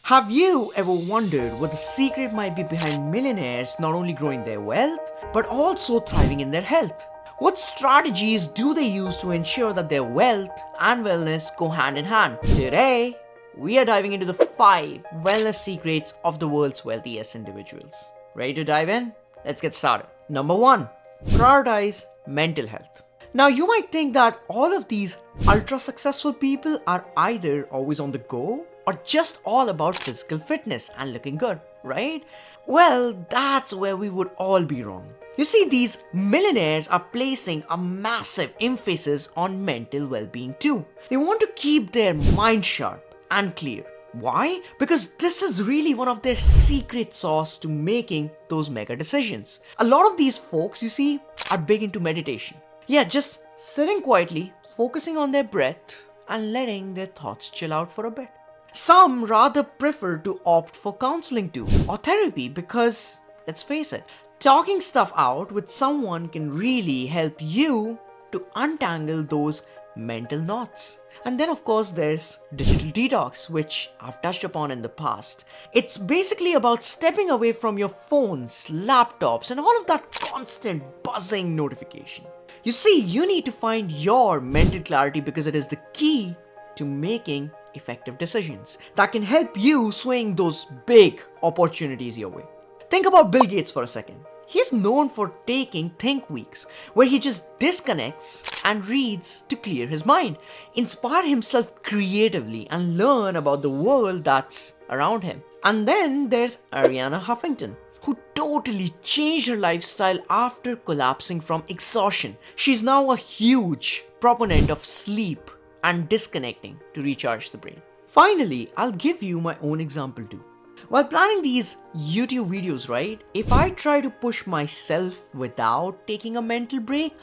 Have you ever wondered what the secret might be behind millionaires not only growing their wealth, but also thriving in their health? What strategies do they use to ensure that their wealth and wellness go hand in hand? Today, we are diving into the 5 wellness secrets of the world's wealthiest individuals. Ready to dive in? Let's get started. Number 1. Prioritize mental health. Now, you might think that all of these ultra successful people are either always on the go or just all about physical fitness and looking good, right? Well, that's where we would all be wrong. You see, these millionaires are placing a massive emphasis on mental well-being too. They want to keep their mind sharp and clear. Why? Because this is really one of their secret sauce to making those mega decisions. A lot of these folks, you see, are big into meditation. Yeah, just sitting quietly, focusing on their breath and letting their thoughts chill out for a bit. Some rather prefer to opt for counselling too, or therapy, because, let's face it, talking stuff out with someone can really help you to untangle those mental knots. And then of course there's digital detox, which I've touched upon in the past. It's basically about stepping away from your phones, laptops, and all of that constant buzzing notification. You see, you need to find your mental clarity because it is the key to making effective decisions that can help you swing those big opportunities your way. Think about Bill Gates for a second. He's known for taking think weeks where he just disconnects and reads to clear his mind, inspire himself creatively, and learn about the world that's around him. And then there's Arianna Huffington, who totally changed her lifestyle after collapsing from exhaustion. She's now a huge proponent of sleep and disconnecting to recharge the brain. Finally, I'll give you my own example too. While planning these YouTube videos, right, if I try to push myself without taking a mental break,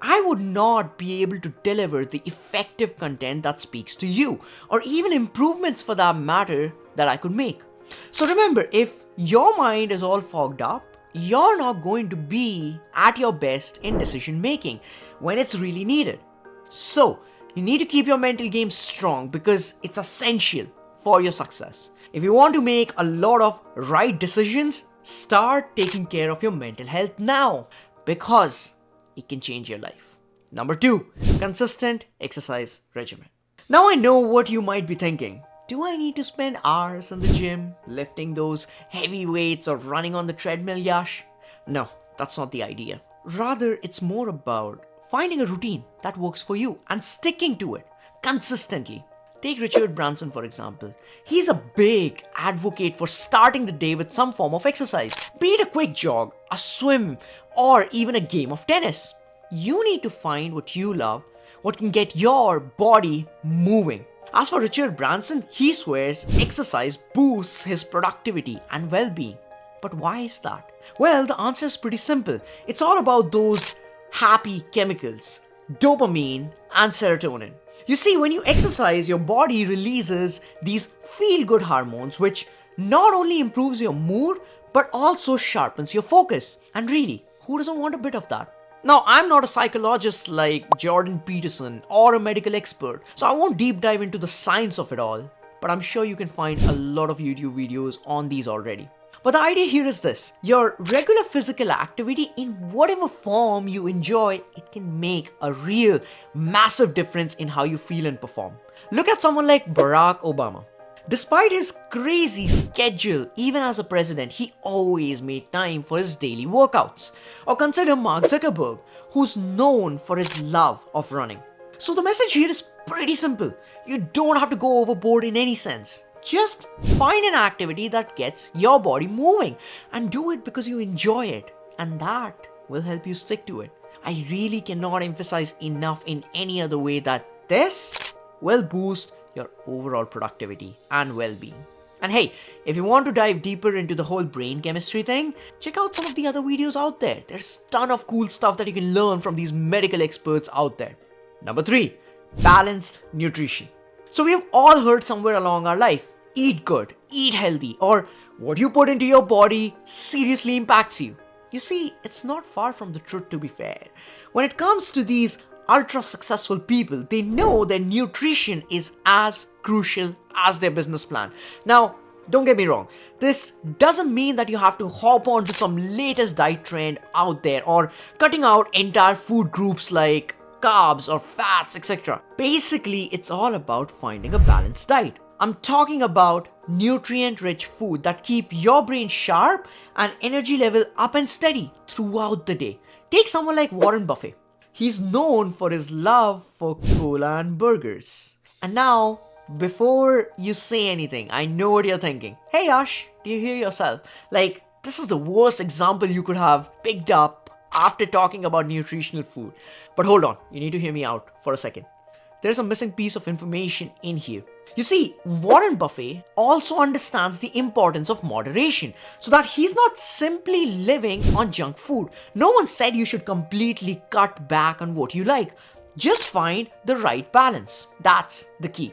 I would not be able to deliver the effective content that speaks to you, or even improvements for that matter that I could make. So remember, if your mind is all fogged up, you're not going to be at your best in decision making when it's really needed. So, you need to keep your mental game strong because it's essential for your success. If you want to make a lot of right decisions, start taking care of your mental health now because it can change your life. Number 2, consistent exercise regimen. Now I know what you might be thinking. Do I need to spend hours in the gym lifting those heavy weights or running on the treadmill, Yash? No, that's not the idea. Rather, it's more about finding a routine that works for you and sticking to it consistently. Take Richard Branson for example. He's a big advocate for starting the day with some form of exercise, be it a quick jog, a swim, or even a game of tennis. You need to find what you love, what can get your body moving. As for Richard Branson, he swears exercise boosts his productivity and well-being. But why is that? Well, the answer is pretty simple. It's all about those happy chemicals, dopamine and serotonin. You see, when you exercise, your body releases these feel-good hormones, which not only improves your mood, but also sharpens your focus. And really, who doesn't want a bit of that? Now, I'm not a psychologist like Jordan Peterson or a medical expert, so I won't deep dive into the science of it all, but I'm sure you can find a lot of YouTube videos on these already. But the idea here is this: your regular physical activity in whatever form you enjoy, it can make a real massive difference in how you feel and perform. Look at someone like Barack Obama. Despite his crazy schedule, even as a president, he always made time for his daily workouts. Or consider Mark Zuckerberg, who's known for his love of running. So the message here is pretty simple. You don't have to go overboard in any sense. Just find an activity that gets your body moving and do it because you enjoy it, and that will help you stick to it. I really cannot emphasize enough in any other way that this will boost your overall productivity and well-being. And hey, if you want to dive deeper into the whole brain chemistry thing, check out some of the other videos out there. There's a ton of cool stuff that you can learn from these medical experts out there. Number 3, balanced nutrition. So we have all heard somewhere along our life, eat good, eat healthy, or what you put into your body seriously impacts you. You see, it's not far from the truth, to be fair. When it comes to these ultra successful people, they know their nutrition is as crucial as their business plan. Now, Don't get me wrong, this doesn't mean that you have to hop on to some latest diet trend out there or cutting out entire food groups like carbs or fats, etc. Basically, it's all about finding a balanced diet. I'm talking about nutrient-rich food that keep your brain sharp and energy level up and steady throughout the day. Take someone like Warren Buffett. He's known for his love for cola and burgers. And now, before you say anything, I know what you're thinking. Hey Yash, do you hear yourself? Like, this is the worst example you could have picked up after talking about nutritional food. But hold on, you need to hear me out for a second. There's a missing piece of information in here. You see, Warren Buffett also understands the importance of moderation, so that he's not simply living on junk food. No one said you should completely cut back on what you like. Just find the right balance. That's the key.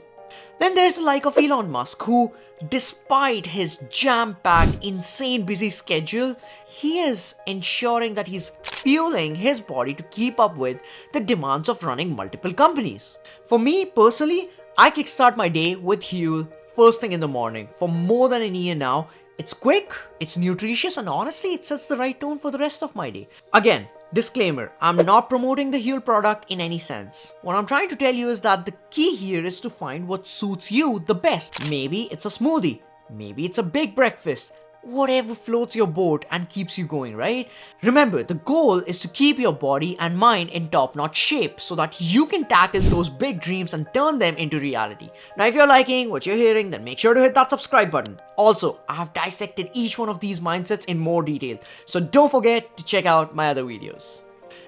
Then there's the like of Elon Musk, who, despite his jam-packed, insane busy schedule, he is ensuring that he's fueling his body to keep up with the demands of running multiple companies. For me personally, I kickstart my day with Huel first thing in the morning. For more than a year now, it's quick, it's nutritious, and honestly, it sets the right tone for the rest of my day. Again, disclaimer, I'm not promoting the Huel product in any sense. What I'm trying to tell you is that the key here is to find what suits you the best. Maybe it's a smoothie, maybe it's a big breakfast, whatever floats your boat and keeps you going, right? Remember, the goal is to keep your body and mind in top-notch shape so that you can tackle those big dreams and turn them into reality. Now, if you're liking what you're hearing, then make sure to hit that subscribe button. Also, I have dissected each one of these mindsets in more detail, so don't forget to check out my other videos.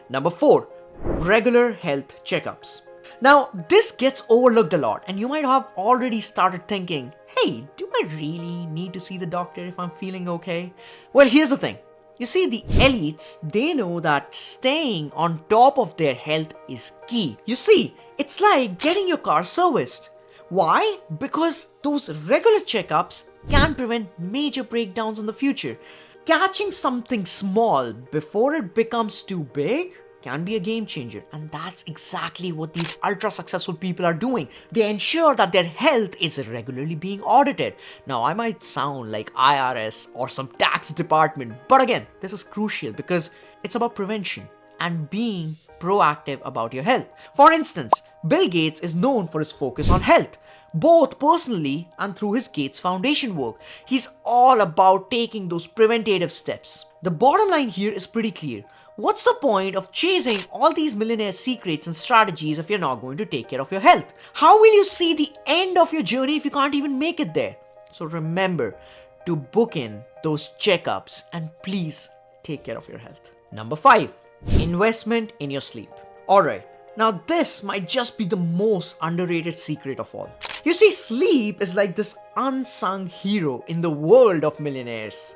Number 4, regular health checkups. Now, this gets overlooked a lot, and you might have already started thinking, hey, do I really need to see the doctor if I'm feeling okay? Well, here's the thing. You see, the elites, they know that staying on top of their health is key. You see, it's like getting your car serviced. Why? Because those regular checkups can prevent major breakdowns in the future. Catching something small before it becomes too big can be a game changer, and that's exactly what these ultra successful people are doing. They ensure that their health is regularly being audited. Now, I might sound like IRS or some tax department, but again, this is crucial because it's about prevention and being proactive about your health. For instance, Bill Gates is known for his focus on health, both personally and through his Gates Foundation work. He's all about taking those preventative steps. The bottom line here is pretty clear. What's the point of chasing all these millionaire secrets and strategies if you're not going to take care of your health? How will you see the end of your journey if you can't even make it there? So remember to book in those checkups and please take care of your health. Number 5, investment in your sleep. Alright, now this might just be the most underrated secret of all. You see, sleep is like this unsung hero in the world of millionaires.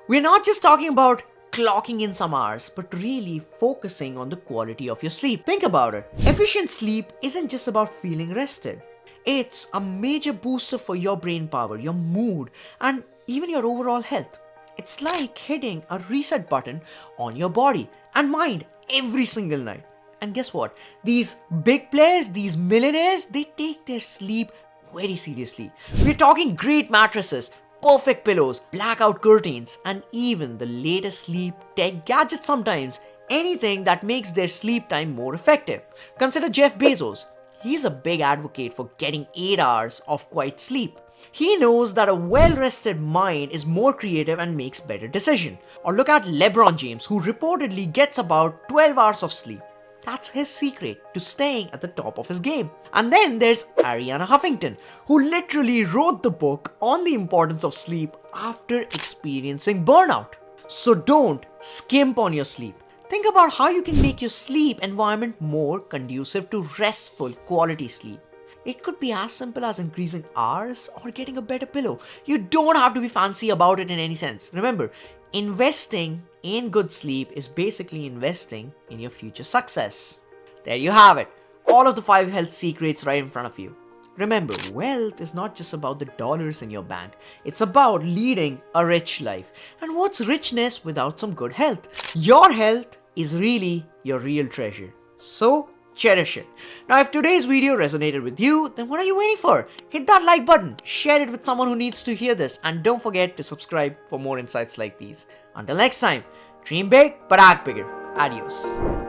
We're not just talking about clocking in some hours, but really focusing on the quality of your sleep. Think about it. Efficient sleep isn't just about feeling rested. It's a major booster for your brain power, your mood, and even your overall health. It's like hitting a reset button on your body and mind every single night. And guess what? These big players, these millionaires, they take their sleep very seriously. We're talking great mattresses, perfect pillows, blackout curtains, and even the latest sleep tech gadgets sometimes. Anything that makes their sleep time more effective. Consider Jeff Bezos. He's a big advocate for getting 8 hours of quiet sleep. He knows that a well-rested mind is more creative and makes better decisions. Or look at LeBron James, who reportedly gets about 12 hours of sleep. That's his secret to staying at the top of his game. And then there's Arianna Huffington, who literally wrote the book on the importance of sleep after experiencing burnout. So don't skimp on your sleep. Think about how you can make your sleep environment more conducive to restful quality sleep. It could be as simple as increasing hours or getting a better pillow. You don't have to be fancy about it in any sense. Remember, investing in good sleep is basically investing in your future success. There you have it. All of the 5 health secrets right in front of you. Remember, wealth is not just about the dollars in your bank. It's about leading a rich life. And what's richness without some good health? Your health is really your real treasure. So cherish it. Now, if today's video resonated with you, then what are you waiting for? Hit that like button, share it with someone who needs to hear this, and don't forget to subscribe for more insights like these. Until next time, dream big but act bigger. Adios.